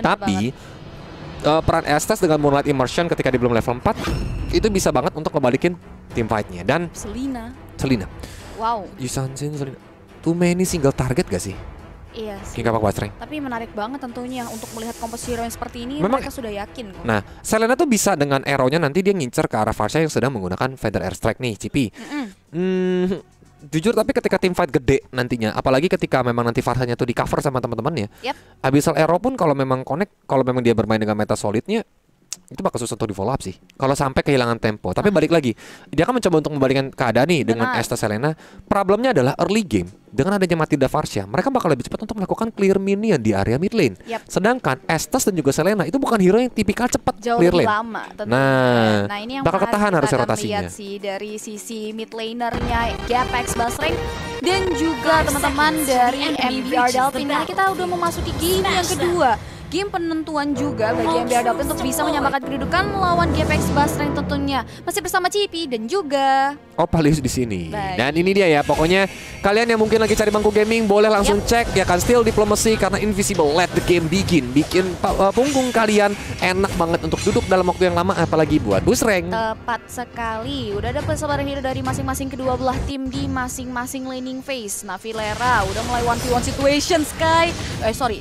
Tapi peran Estes dengan Moonlight Immersion ketika dia belum level 4 itu bisa banget untuk ngebalikin team fight-nya. Dan Selena. Wow. Yusanjin, Selena. Too many single target gak sih? Iya sih. King Kapak Bastreng. Tapi menarik banget tentunya untuk melihat komposisi hero yang seperti ini. Memang, mereka sudah yakin kok. Nah, Selena tuh bisa dengan arrow-nya nanti dia ngincer ke arah Varsha yang sedang menggunakan Feather Airstrike nih, Cipi. Jujur tapi ketika tim fight gede nantinya, apalagi ketika memang nanti Varsha-nya tuh di cover sama teman-temannya, Abyssal Arrow pun kalau memang connect, kalau memang dia bermain dengan meta solidnya, itu bakal susah untuk di follow up sih kalau sampai kehilangan tempo. Tapi balik lagi, dia akan mencoba untuk membalikkan keadaan nih dengan Estes Selena. Problemnya adalah early game dengan adanya Matilda Varsha, mereka bakal lebih cepat untuk melakukan clear minion di area mid lane. Sedangkan Estes dan juga Selena itu bukan hero yang tipikal cepat clear lane. Lama tentunya. Nah, ini yang bakal ketahan harusnya rotasinya. Lihat sih dari sisi mid lanernya Gapex Bastreng dan juga teman-teman dari MBR Delphin. Karena kita udah memasuki game yang kedua. Game penentuan juga bagi MBR Delphin untuk bisa menyamakan kedudukan melawan Gapex Bastreng tentunya. Masih bersama Cipi dan juga Opalius di sini. Dan ini dia ya, pokoknya kalian yang mungkin lagi cari bangku gaming boleh langsung cek ya kan Steel Diplomacy karena Invisible Let the Game Begin. Bikin punggung kalian enak banget untuk duduk dalam waktu yang lama, apalagi buat boost rank. Tepat sekali. Udah ada persebaran hero dari masing-masing kedua belah tim di masing-masing laning phase. Navilera udah mulai 1v1 situation Sky.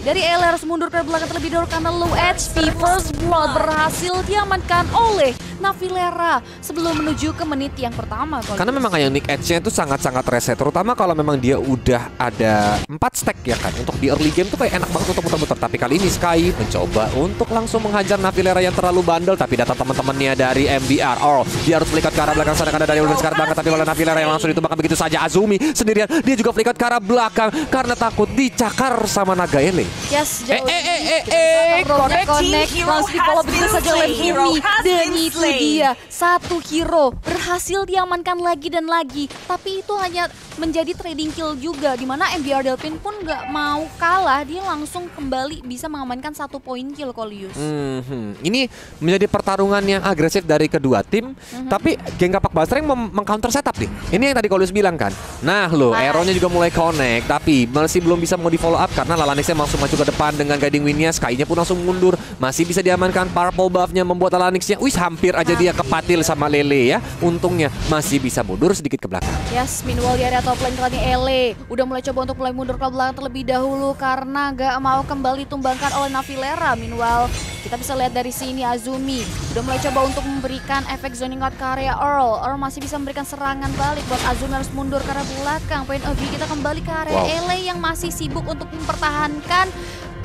Dari Ele harus mundur ke belakang terlebih dahulu karena low HP. First blood berhasil diamankan oleh Navilera sebelum menuju ke menit yang pertama. Karena memang Ionic Edge-nya itu sangat-sangat reset, terutama kalau memang dia udah ada 4 stack ya kan. Untuk di early game tuh kayak enak banget untuk muter-muter. Tapi kali ini Sky mencoba untuk langsung menghajar Navilera yang terlalu bandel. Tapi datang teman-temannya dari MBR. Dia harus flicker ke arah belakang sana karena dari Ulven sekarang banget. Tapi oleh Navilera yang langsung ditumbangkan begitu saja. Azumi sendirian, dia juga flicker ke arah belakang karena takut dicakar sama Naga Ele. Yes, connect langsung di follow begitu saja oleh Bumi. Dan itu dia, satu hero berhasil diamankan lagi dan lagi. Tapi itu hanya menjadi trading kill juga, dimana MBR Delphin pun nggak mau kalah. Dia langsung kembali bisa mengamankan 1 poin kill Kolius. Ini menjadi pertarungan yang agresif dari kedua tim. Tapi geng Kapak Bastreng meng-counter setup nih. Ini yang tadi Kolius bilang kan. Nah lo, arrow-nya juga mulai connect. Tapi masih belum bisa mau di follow up karena Lalanixnya langsung maju ke depan dengan guiding win-nya. Sky-nya pun langsung mundur. Masih bisa diamankan. Purple buff-nya membuat Lalanixnya hampir aja dia kepatil sama Lele ya. Untungnya masih bisa mundur sedikit ke belakang. Yes, meanwhile di area top lane kali ini Ele udah mulai coba untuk mulai mundur ke belakang terlebih dahulu karena gak mau kembali tumbangkan oleh Navilera. Meanwhile kita bisa lihat dari sini Azumi udah mulai coba untuk memberikan efek zoning out ke area Earl. Earl masih bisa memberikan serangan balik buat Azumi harus mundur ke arah belakang. Point of view kita kembali ke area Ele yang masih sibuk untuk mempertahankan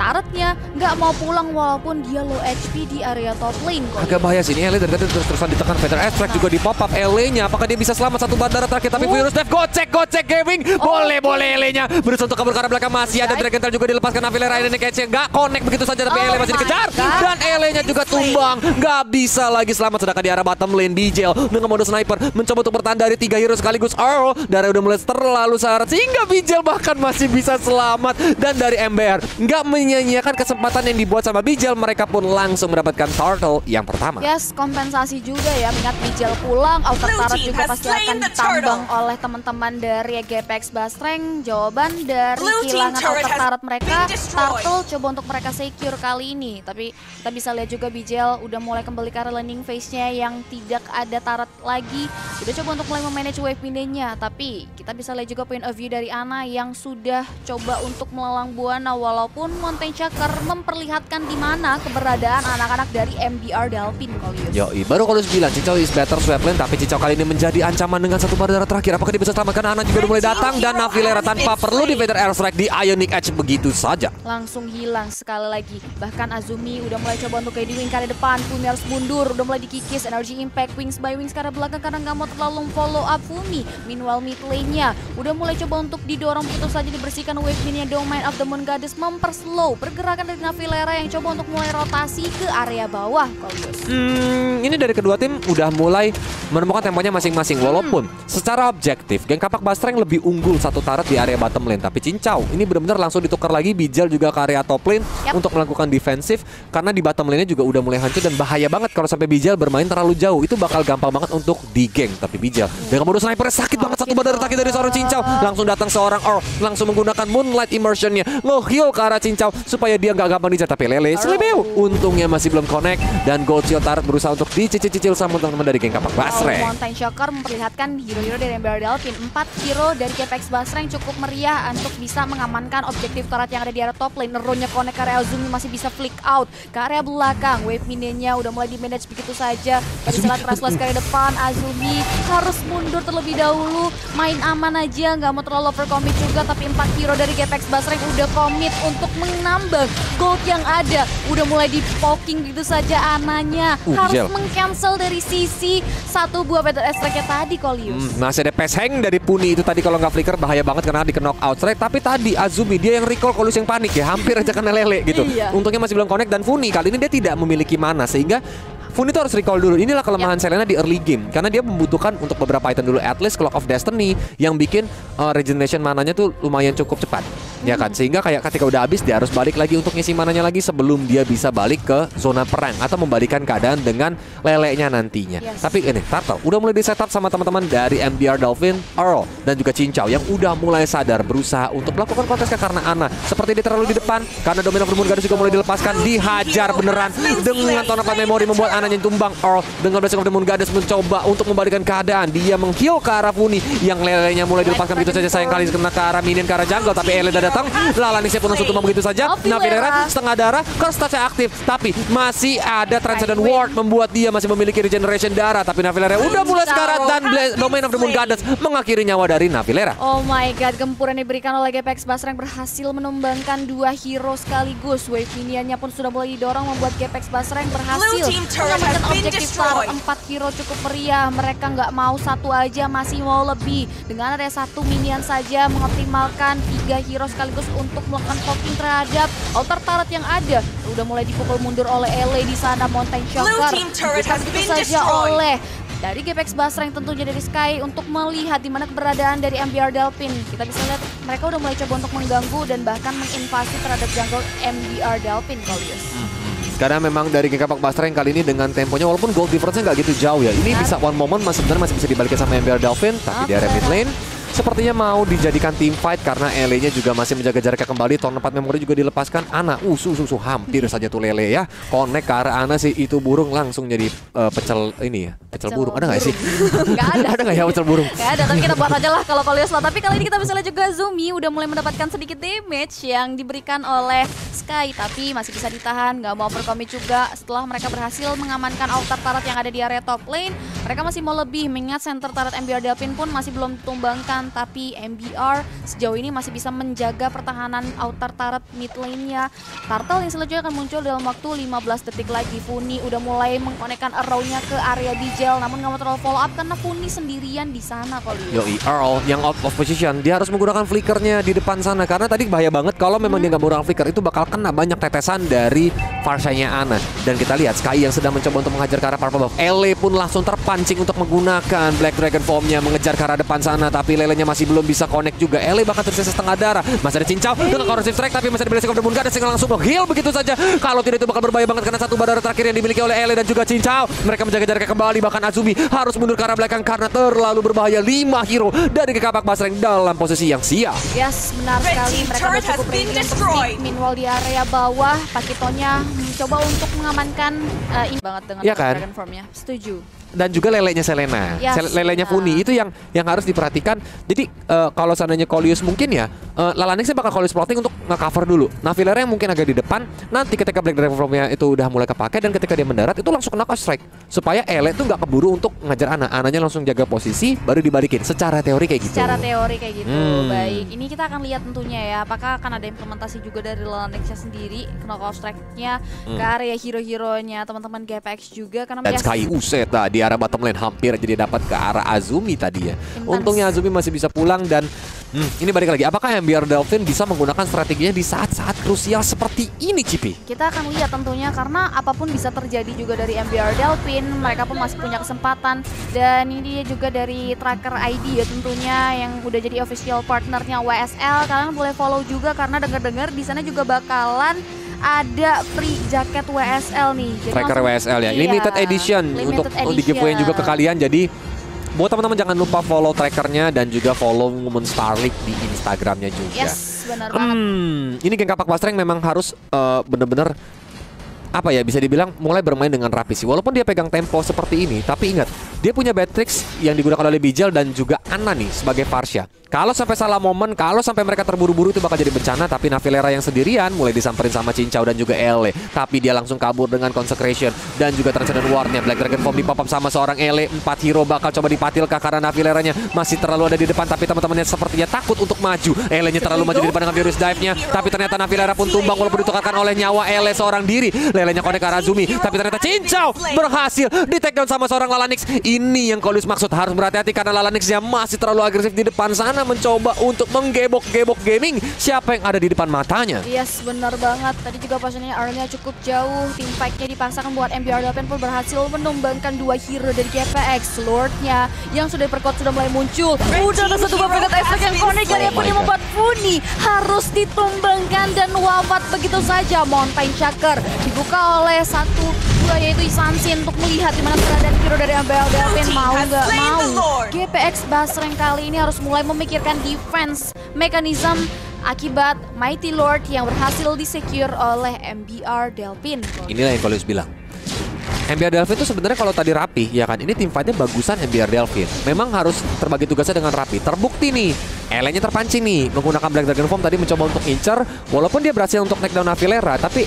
turretnya, nggak mau pulang walaupun dia low HP di area top lane. Agak bahaya sih ini Ele dari tadi terus-terusan ditekan. Feather Airstrike juga di pop up Ele-nya. Apakah dia bisa selamat satu bandara terakhir? Tapi Virus Death gocek gaming. Boleh Ele-nya berusaha untuk kabur ke arah belakang. Masih ada Dragon Tail juga dilepaskan Navilera. Ini catch-nya nggak connect begitu saja tapi Ele masih dikejar. Dan Ele-nya juga tumbang. Nggak bisa lagi selamat. Sedangkan di arah bottom lane Bijel dengan mode sniper mencoba untuk bertahan dari 3 hero sekaligus. Darah udah mulai terlalu syarat sehingga Bijel bahkan masih bisa selamat. Dan dari MBR nggak menyanyiakan kesempatan yang dibuat sama Bijel, mereka pun langsung mendapatkan turtle yang pertama. Yes, kompensasi juga ya, mengingat Bijel pulang, outer turret juga pasti akan ditambang oleh teman-teman dari Gapex Bastreng. Jawaban dari kehilangan outer turret mereka, turtle coba untuk mereka secure kali ini. Tapi kita bisa lihat juga Bijel udah mulai kembali ke arah landing phase-nya yang tidak ada turret lagi. Udah coba untuk mulai memanage wave pindah-nya, tapi kita bisa lihat juga point of view dari Ana yang sudah coba untuk melalang buana walaupun Mountain Chakra memperlihatkan di mana keberadaan anak-anak dari MBR Delphin. Yoi, baru Kolius bilang Cicau is better swap lane, tapi Cicau kali ini menjadi ancaman dengan satu bandara terakhir. Apakah dia bisa selamatkan? Ana juga udah mulai datang dan Navilera tanpa perlu di Feather Airstrike di Ionic Edge begitu saja. Langsung hilang sekali lagi. Bahkan Azumi udah mulai coba untuk guiding wing ke arah depan. Fumi harus mundur, udah mulai dikikis. Energy impact wings by wings ke arah belakang karena nggak mau terlalu follow up Fumi. Meanwhile mid lane-nya udah mulai coba untuk didorong begitu saja dibersihkan wave minion Domain of the Moon Goddess memperslow pergerakan dari Navilera yang coba untuk mulai rotasi ke area bawah. Ini dari kedua tim udah mulai menemukan temponya masing-masing. Walaupun secara objektif geng Kapak Bastreng lebih unggul satu turret di area bottom lane, tapi Cincau ini benar-benar langsung ditukar lagi. Bijel juga ke area top lane untuk melakukan defensif karena di bottom lane-nya juga udah mulai hancur dan bahaya banget kalau sampai Bijel bermain terlalu jauh. Itu bakal gampang banget untuk di geng. Tapi Bijel dengan mode sniper sakit banget satu bandara terakhir dari seorang Cincau. Langsung datang seorang langsung menggunakan Moonlight Immersion-nya nge-heal ke arah Cincau cincau supaya dia nggak gampang dicat. Tapi Lele selebeu untungnya masih belum connect dan Gold Shield turret berusaha untuk dicicil-cicil sama teman-teman dari geng Kapak Basreng. Mountain Shocker memperlihatkan hero-hero dari MBR Delfin. 4 hero dari GPX Basreng cukup meriah untuk bisa mengamankan objektif turret yang ada di area top lane. Neronya connect ke area Azumi masih bisa flick out ke area belakang. Wave minionnya udah mulai di-manage begitu saja. Tadi salah Traslas ke area depan, Azumi harus mundur terlebih dahulu. Main aman aja, nggak mau terlalu overcommit juga. Tapi 4 hero dari GPX Basreng udah komit untuk menambah gold yang ada. Udah mulai di-poking begitu saja Ananya. Harus meng-cancel dari sisi satu buah Feather Strike-nya tadi, Colius. Masih ada Pesheng dari Puni itu tadi kalau nggak flicker bahaya banget karena di knock out strike. Tapi tadi Azumi dia yang recall, Colius yang panik ya. Hampir aja kena Lele gitu. Untungnya masih belum connect dan Funi kali ini dia tidak memiliki mana sehingga Funi itu harus recall dulu. Inilah kelemahan Selena di early game karena dia membutuhkan untuk beberapa item dulu, at least Clock of Destiny yang bikin regeneration mananya tuh lumayan cukup cepat. Ya kan, sehingga kayak ketika udah habis dia harus balik lagi untuk ngisi mananya lagi sebelum dia bisa balik ke zona perang atau membalikan keadaan dengan lelenya nantinya. Tapi ini Turtle udah mulai di setup sama teman-teman dari MBR Dolphin, Earl dan juga Cincau yang udah mulai sadar berusaha untuk melakukan kontesnya karena Ana seperti dia terlalu di depan karena Domain of the Moon Goddess juga mulai dilepaskan, dihajar beneran dengan tonton memori membuat Ananya tumbang. Earl dengan Blessing of the Moon Goddess mencoba untuk membalikan keadaan, dia mengheal ke arah Funi yang lelenya mulai dilepaskan begitu saja, sayang kali kena ke arah minion ke arah jungle tapi Ele udah datang. Lalani siap langsung tumbang begitu saja. Navilera setengah darah, curse touch-nya aktif tapi masih ada Transcendent Ward membuat dia masih memiliki regeneration darah. Tapi Navilera udah mulai sekarat dan Domain of the Moon Goddess mengakhiri nyawa dari Navilera. Oh my god, gempuran yang diberikan oleh GPX Basreng berhasil menumbangkan 2 hero sekaligus. Wave minionnya pun sudah mulai didorong membuat GPX Basreng berhasil mengamankan objektif turret. 4 hero cukup meriah, mereka nggak mau satu aja, masih mau lebih. Dengan ada 1 minion saja mengoptimalkan 3 hero sekaligus untuk melakukan poking terhadap altar turret yang ada. Udah mulai dipukul mundur oleh Ele di sana. Mountain Shocker begitu saja oleh dari GPX Basreng tentunya dari Sky untuk melihat di mana keberadaan dari MBR Delphin. Kita bisa lihat mereka udah mulai coba untuk mengganggu dan bahkan menginvasi terhadap jungle MBR Delphin, Colius. Karena memang dari geng Kapak Basreng kali ini dengan temponya walaupun gold difference-nya nggak gitu jauh ya. Ini bisa one moment sebenarnya masih bisa dibalikin sama MBR Delphin, tapi di area mid lane sepertinya mau dijadikan team fight karena Ele-nya juga masih menjaga jaraknya kembali. Tahun 4 memori juga dilepaskan. Ana hampir saja tuh Lele ya. Connect ke arah Ana sih, itu burung langsung jadi pecel ini ya. Pecel burung ada nggak sih? Nggak ada. Ada nggak ya pecel burung? Nggak ada, tapi kita buat aja lah kalau Colius lah. Tapi kali ini kita bisa lihat juga Zumi udah mulai mendapatkan sedikit damage yang diberikan oleh Sky, tapi masih bisa ditahan, nggak mau overcommit juga. Setelah mereka berhasil mengamankan altar turret yang ada di area top lane, mereka masih mau lebih, mengingat center turret MBR Delphin pun masih belum ditumbangkan. Tapi MBR sejauh ini masih bisa menjaga pertahanan outer turret mid lane-nya. Turtle yang selanjutnya akan muncul dalam waktu 15 detik lagi. Funi udah mulai mengkonekkan arrow-nya ke area Bijel, namun nggak mau terlalu follow up karena Funi sendirian di sana. Yoi, Earl yang out of position, dia harus menggunakan flickernya di depan sana karena tadi bahaya banget kalau memang dia nggak menggunakan flicker itu bakal kena banyak tetesan dari Farshanya Ana. Dan kita lihat Sky yang sedang mencoba untuk menghajar ke arah purple buff. Ele pun langsung terpancing untuk menggunakan Black Dragon Form-nya mengejar ke arah depan sana, tapi Lelenya masih belum bisa connect juga. Ele bahkan tersisa setengah darah. Masih ada Cincau dengan corrosive strike tapi masih ada Blessing of the Moon Goddess yang langsung heal begitu saja. Kalau tidak itu bakal berbahaya banget karena satu badara terakhir yang dimiliki oleh Ele dan juga Cincau. Mereka menjaga jaraknya kembali, bahkan Azumi harus mundur ke arah belakang karena terlalu berbahaya. 5 hero dari Kapak Basreng dalam posisi yang siap. Yes, benar sekali. Mereka udah cukup ready untuk stick. Meanwhile di area bawah, Pakitonya mencoba untuk mengamankan ini banget dengan Dragon Form-nya. Setuju. Dan juga lelenya Selena, lelenya Funi itu yang harus diperhatikan. Jadi kalau seandainya Colius mungkin ya Lalanix bakal Colius plotting untuk nge-cover dulu. Navilera yang mungkin agak di depan. Nanti ketika Black Dragon Form-nya itu udah mulai kepake dan ketika dia mendarat itu langsung kena strike supaya Ele tuh nggak keburu untuk ngejar Ananya langsung jaga posisi baru dibalikin. Secara teori kayak gitu. Secara teori kayak gitu. Baik, ini kita akan lihat tentunya ya apakah akan ada implementasi juga dari Lalanix sendiri knockout strike-nya ke area hero-heronya teman-teman GPX juga karena dan Sky Uset di arah bottom lane hampir jadi dapat ke arah Azumi tadi ya. Untungnya Azumi masih bisa pulang dan ini balik lagi. Apakah MBR Delphin bisa menggunakan strateginya di saat-saat krusial seperti ini, Cipi? Kita akan lihat tentunya karena apapun bisa terjadi juga dari MBR Delphin. Mereka pun masih punya kesempatan dan ini dia juga dari Tracker ID ya tentunya yang udah jadi official partnernya WSL. Kalian boleh follow juga karena dengar-dengar di sana juga bakalan ada free jaket WSL nih. Jadi Tracker WSL ya, limited edition untuk di giveaway juga ke kalian. Jadi buat teman-teman jangan lupa follow trackernya dan juga follow Moon Starlink di Instagramnya juga. Yes, benar banget. Ini geng Kapak Basreng memang harus bener-bener apa ya, bisa dibilang mulai bermain dengan rapi sih. Walaupun dia pegang tempo seperti ini, tapi ingat, dia punya Beatrix yang digunakan oleh Bijal dan juga Anna nih sebagai Varsha. Kalau sampai salah momen, kalau sampai mereka terburu-buru itu bakal jadi bencana. Tapi Navilera yang sendirian mulai disamperin sama Cincau dan juga Ele. Tapi dia langsung kabur dengan Consecration dan juga Transcendent Ward-nya. Black Dragon Form di pop up sama seorang Ele. 4 hero bakal coba dipatilkah karena Navileranya masih terlalu ada di depan. Tapi teman-temannya sepertinya takut untuk maju. Ele-nya terlalu maju di depan dengan Furious Dive-nya. Tapi ternyata Navilera pun tumbang walaupun ditukarkan oleh nyawa Ele seorang diri. Lelenya connect ke Arazumi. Tapi ternyata Cincau berhasil di take down sama seorang Lalanix. Ini yang Kolius maksud, harus berhati-hati karena Lalanixnya masih terlalu agresif di depan sana, mencoba untuk menggebok-gebok gaming siapa yang ada di depan matanya. Yes, benar banget. Tadi juga pasalnya arena cukup jauh. Tim fight-nya dipaksakan buat MBR Delphin pun berhasil menumbangkan 2 hero dari GPX. Lord-nya yang sudah diperkuat sudah mulai muncul. Udah ada satu buah pegat efek yang connect yang pun membuat Funi harus ditumbangkan dan wafat begitu saja. Mountain Chakra dibuka oleh satu yaitu Isansin untuk melihat di mana keberadaan hero dari MBR Delphin. Mau nggak mau, GPX Basreng kali ini harus mulai memikirkan defense mechanism akibat Mighty Lord yang berhasil disecure oleh MBR Delphin. Inilah yang Kolius bilang. MBR Delphin itu sebenarnya kalau tadi rapi, ya kan, ini tim fightnya bagusan MBR Delphin. Memang harus terbagi tugasnya dengan rapi. Terbukti nih, Elenya terpancing nih menggunakan Black Dragon Form tadi mencoba untuk incer. Walaupun dia berhasil untuk take down Navilera, tapi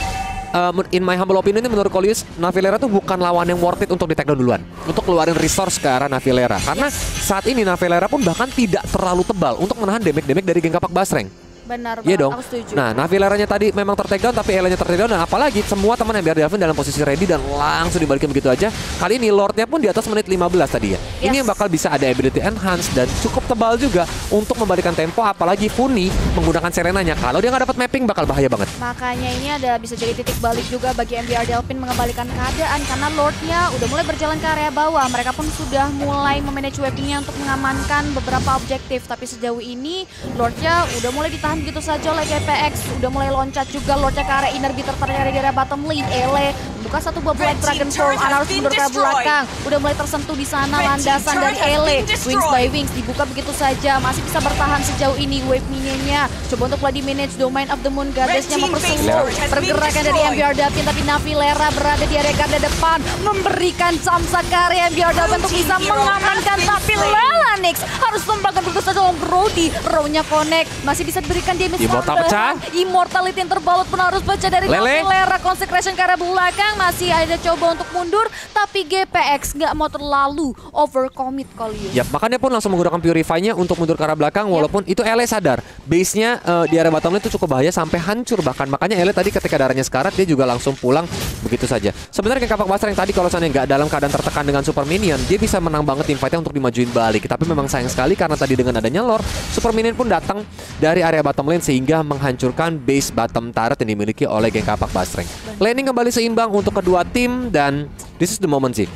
in my humble opinion menurut Kolius, Navilera tuh bukan lawan yang worth it untuk di take down duluan, untuk keluarin resource ke arah Navilera. Karena saat ini Navilera pun bahkan tidak terlalu tebal untuk menahan damage-damage dari geng Kapak Basreng. Benar iya banget, dong. aku setuju. Nah, Navileranya tadi memang ter-takedown tapi Elenya ter-takedown, dan apalagi semua teman MBR Delphin dalam posisi ready dan langsung dibalikin begitu aja. Kali ini Lordnya pun di atas menit 15 tadi ya. Yes. Ini yang bakal bisa ada ability enhance dan cukup tebal juga untuk membalikan tempo, apalagi Funi menggunakan Serenanya. Kalau dia nggak dapat mapping bakal bahaya banget. Makanya ini ada bisa jadi titik balik juga bagi MBR Delphin mengembalikan keadaan karena Lordnya udah mulai berjalan ke area bawah. Mereka pun sudah mulai memanage webbingnya untuk mengamankan beberapa objektif. Tapi sejauh ini Lordnya udah mulai ditahan begitu saja oleh GPX, udah mulai loncat juga Lordnya ke area inner bitter ternyata di area bottom lane. Ele buka satu buah Black Dragon Form, Ana harus mundur ke belakang. Udah mulai tersentuh di sana landasan dari Ele. Wings by Wings dibuka begitu saja, masih bisa bertahan sejauh ini. Wave minionnya coba untuk di manage Domain of the Moon Goddess-nya mempersulit pergerakan dari MBR Delphin, tapi Navilera berada di area garda depan memberikan samsak ke area MBR Delphin untuk bisa mengamankan, tapi Lalanix harus tumbangkan begitu saja oleh Brody. Row-nya connect, masih bisa diberikan damage Immortal pecah. Immortality yang terbalut pun harus pecah dari Navilera. Consecration ke arah belakang, masih ada coba untuk mundur, tapi GPX nggak mau terlalu overcommit Kolius. Yap, makanya pun langsung menggunakan Purify-nya untuk mundur ke arah belakang, walaupun itu Ele sadar base-nya di area bottom lane itu cukup bahaya sampai hancur bahkan. Makanya Ele tadi ketika darahnya sekarat dia juga langsung pulang begitu saja. Sebenarnya Kapak Basreng tadi kalau misalnya nggak dalam keadaan tertekan dengan Super Minion, dia bisa menang banget tim fight-nya untuk dimajuin balik. Tapi memang sayang sekali karena tadi dengan adanya Lord, Super Minion pun datang dari area bottom lane sehingga menghancurkan base bottom turret yang dimiliki oleh geng Kapak Basreng. Laning kembali seimbang untuk kedua tim dan this is the moment sih.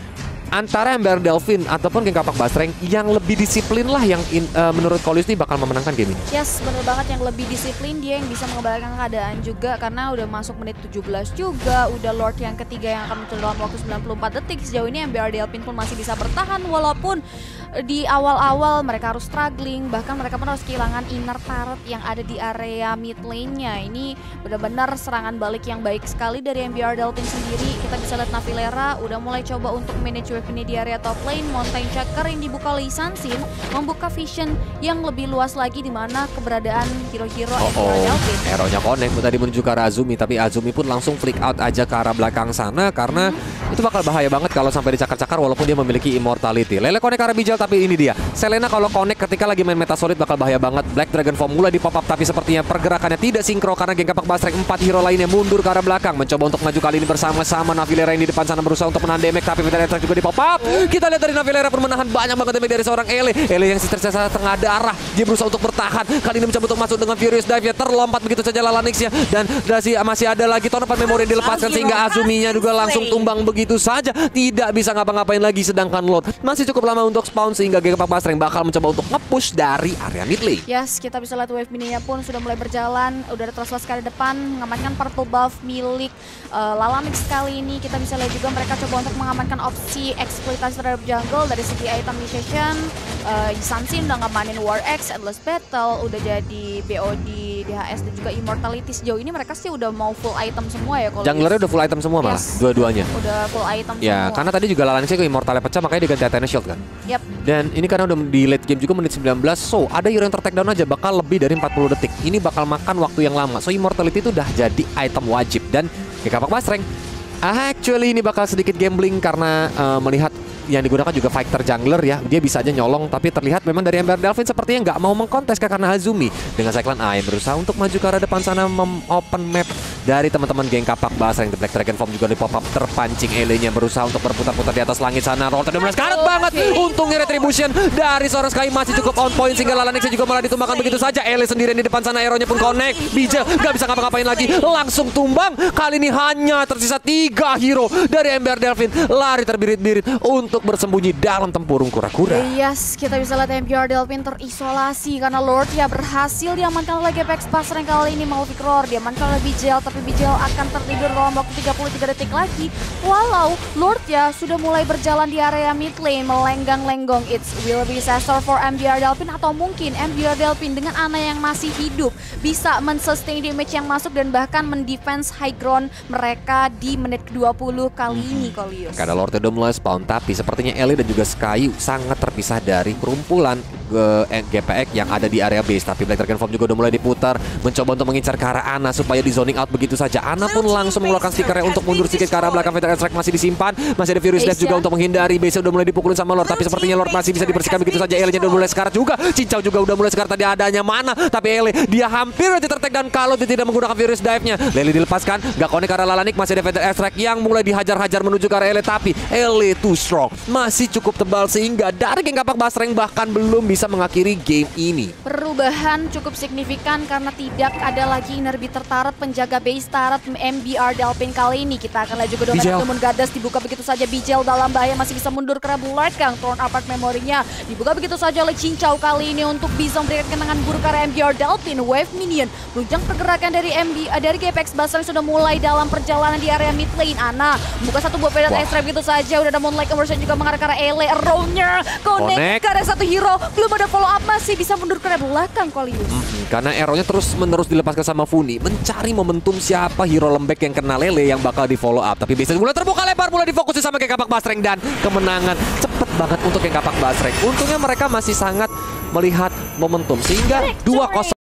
Antara MBR Delphin ataupun geng Kapak Basreng yang lebih disiplin lah yang menurut Kolius ini bakal memenangkan game ini. Yes, bener banget, yang lebih disiplin dia yang bisa mengembalikan keadaan juga karena udah masuk menit 17 juga, udah Lord yang ketiga yang akan muncul dalam waktu 94 detik. Sejauh ini MBR Delphin pun masih bisa bertahan walaupun di awal-awal mereka harus struggling, bahkan mereka pun harus kehilangan inner turret yang ada di area mid lane-nya. Ini benar-benar serangan balik yang baik sekali dari MBR Delphin sendiri. Kita bisa lihat Navilera udah mulai coba untuk manage wave ini di area top lane. Mountain Chakra yang dibuka oleh Isansin membuka vision yang lebih luas lagi di mana keberadaan hero-hero MBR Delphin. Hero-nya connect tadi menuju ke arah Azumi, tapi Azumi pun langsung flick out aja ke arah belakang sana karena itu bakal bahaya banget kalau sampai dicakar-cakar walaupun dia memiliki immortality. Lele connect ke arah Bijal, tapi ini dia Selena kalau connect ketika lagi main meta solid bakal bahaya banget. Black Dragon Form mulai di pop up tapi sepertinya pergerakannya tidak sinkro karena geng Kapak Basreng 4 hero lainnya mundur ke arah belakang mencoba untuk maju kali ini bersama-sama. Navilera yang di depan sana berusaha untuk menahan damage tapi Peter Attack juga di pop up. Kita lihat dari Navilera pun menahan banyak banget damage dari seorang Ele. Ele yang tersisa setengah darah, dia berusaha untuk bertahan. Kali ini mencoba untuk masuk dengan Furious Dive-nya, terlompat begitu saja Lalanix-nya dan masih ada lagi Tonopad Memori yang dilepaskan sehingga Azuminya juga langsung tumbang begitu saja. Tidak bisa ngapa-ngapain lagi sedangkan Lord masih cukup lama untuk spawn sehingga geng Kapak Basreng bakal mencoba untuk nge-push dari area mid lane. Yes, kita bisa lihat wave mininya pun sudah mulai berjalan. Udah ada Trustlas ke depan mengamankan purple buff milik Lalanix kali ini. Kita bisa lihat juga mereka coba untuk mengamankan opsi eksploitasi terhadap jungle dari segi itemization. Isansin udah ngamanin War X, Endless Battle, udah jadi BOD DHS dan juga Immortality. Sejauh ini mereka sih udah mau full item semua ya. Junglernya udah full item semua malah, dua-duanya. Udah full item ya, semua. Karena tadi juga Lalanixnya ke Immortalnya pecah, makanya diganti Athena Shield kan. Yap. Dan ini karena udah di late game juga menit 19, so ada hero yang ter-take down aja bakal lebih dari 40 detik. Ini bakal makan waktu yang lama, so Immortality itu udah jadi item wajib. Dan Gekapak Basreng, actually ini bakal sedikit gambling karena melihat yang digunakan juga fighter jungler ya. Dia bisa aja nyolong, tapi terlihat memang dari Ember Delphine sepertinya nggak mau mengkontes karena Azumi. Dengan Cyclone A yang berusaha untuk maju ke arah depan sana, open map dari teman-teman geng Kapak Basreng. The Black Dragon Form juga di pop up terpancing. Elenya berusaha untuk berputar-putar di atas langit sana. Roll tadi karet banget. Untungnya Retribution dari seorang Sky masih cukup on point sehingga Lalanixnya juga malah ditumbangkan begitu saja. Ele sendirian di depan sana, Aeronya pun connect. Bijel nggak bisa ngapa-ngapain lagi, langsung tumbang. Kali ini hanya tersisa 3 hero dari Ember Delphine lari terbirit-birit untuk bersembunyi dalam tempurung kura-kura. Yes, kita bisa lihat Ember Delphine terisolasi karena Lord ya berhasil diamankan oleh Gpex Basreng. Kali ini Malphite Roar diamankan oleh Bijel, tapi Bijel akan tertidur dalam waktu 33 detik lagi. Walau Lord ya sudah mulai berjalan di area mid lane melenggang-lenggong. It will be disaster for Ember Delphine, atau mungkin Ember Delphine dengan Ana yang masih hidup bisa men-sustain damage yang masuk dan bahkan mendefense high ground mereka di menit ke-20 kali ini, Kolius. Karena Lord udah mulai spawn, tapi sepertinya Ellie dan juga Skyu sangat terpisah dari kerumpulan GPX yang ada di area base. Tapi Black Dragon Form juga udah mulai diputar, mencoba untuk mengincar ke arah Ana supaya di zoning out begitu saja. Ana pun langsung mengeluarkan stickernya untuk mundur sedikit ke arah belakang. Feather Airstrike masih disimpan, masih ada Furious Death juga untuk menghindari. Base udah mulai dipukulin sama Lord, tapi sepertinya Lord masih bisa dibersihkan begitu saja. Ellie udah mulai sekarat juga, Cincau juga udah mulai sekarat. Tadi adanya mana, tapi Ellie dia hampir aja ter-take down kalau dia tidak menggunakan Furious Dive-nya. Lely dilepaskan, gak connect ke arah Lalanik, masih ada Feather Airstrike yang mulai dihajar-hajar menuju ke arah Ellie, tapi Ellie too strong, masih cukup tebal sehingga dari geng Kapak Basreng bahkan belum bisa mengakhiri game ini. Perubahan cukup signifikan karena tidak ada lagi Inerbi tertarat penjaga base Tarat MBR Delphine. Kali ini kita akan lihat juga Domain Lumen Gadas dibuka begitu saja. Bijel dalam bahaya, masih bisa mundur ke belakang. Torn apart memorinya dibuka begitu saja oleh Cincau kali ini untuk bisa memberikan kenangan buruk ke arah MBR Delphine. Wave minion menunjang pergerakan dari Gpex Basreng sudah mulai dalam perjalanan di area mid lane. Ana buka satu buah Feather Airstrike begitu saja. Udah ada Moonlight Conversion juga mengarah ke arah Ele. Row-nya connect ke arah satu hero, belum ada follow up, masih bisa mundur ke arah belakang, Kolius. Karena arrow-nya terus-menerus dilepaskan sama Funi, mencari momentum siapa hero lembek yang kena Lele yang bakal di follow up. Tapi bisnis mulai terbuka lebar, mulai difokusin sama geng Kapak Basreng dan kemenangan cepet banget untuk geng Kapak Basreng. Untungnya mereka masih sangat melihat momentum sehingga 2-0